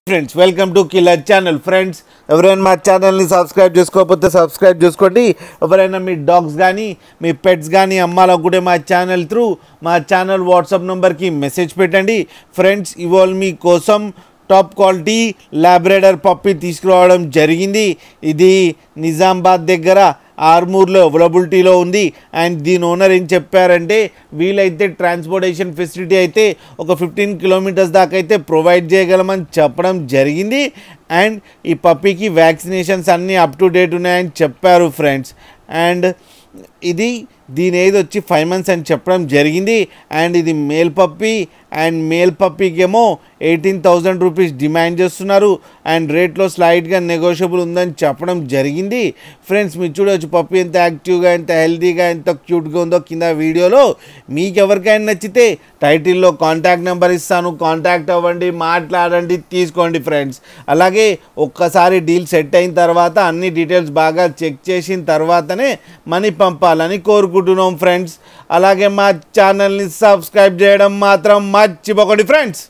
Friends welcome to killer channel. Friends ఎవరైనా మా ఛానల్ని సబ్స్క్రైబ్ చేసుకోకపోతే సబ్స్క్రైబ్ చేసుకోండి. ఎవరైనా మీ డాగ్స్ కానీ మీ పెట్స్ కానీ అమ్మాలనుకుంటే మా ఛానల్ త్రూ మా ఛానల్ వాట్సాప్ నెంబర్కి మెసేజ్ పెట్టండి. ఫ్రెండ్స్ ఇవాళ మీ కోసం టాప్ క్వాలిటీ లాబ్రాడర్ పప్పి తీసుకురావడం జరిగింది. ఇది నిజామాబాద్ దగ్గర ఆర్మూర్లో అవైలబిలిటీలో ఉంది. అండ్ దీని ఓనర్ ఏం చెప్పారంటే వీలైతే ట్రాన్స్పోర్టేషన్ ఫెసిలిటీ అయితే ఒక 15 కిలోమీటర్స్ దాకా అయితే ప్రొవైడ్ చేయగలమని చెప్పడం జరిగింది. అండ్ ఈ పప్పీకి వ్యాక్సినేషన్స్ అన్నీ అప్ టు డేట్ ఉన్నాయని చెప్పారు ఫ్రెండ్స్. అండ్ దీని ఏజ్ వచ్చి 5 months అని చెప్పడం జరిగింది. అండ్ ఇది మేల్ పప్పీ. అండ్ మేల్ పప్పీకి ఏమో 18,000 రూపీస్ డిమాండ్ చేస్తున్నారు. అండ్ రేట్లో స్లైడ్గా నెగోషియబుల్ ఉందని చెప్పడం జరిగింది. ఫ్రెండ్స్ మీరు చూడవచ్చు పప్పీ ఎంత యాక్టివ్గా, ఎంత హెల్తీగా, ఎంత క్యూట్గా ఉందో కింద వీడియోలో. మీకు ఎవరికైనా నచ్చితే టైటిల్లో కాంటాక్ట్ నెంబర్ ఇస్తాను, కాంటాక్ట్ అవ్వండి, మాట్లాడండి, తీసుకోండి ఫ్రెండ్స్. అలాగే ఒక్కసారి డీల్ సెట్ అయిన తర్వాత అన్ని డీటెయిల్స్ బాగా చెక్ చేసిన తర్వాతనే మనీ పంపాలని కోరుకుంటున్నాం ఫ్రెండ్స్. అలాగే మా ఛానల్ని సబ్స్క్రైబ్ చేయడం మాత్రం మర్చిపోకండి ఫ్రెండ్స్.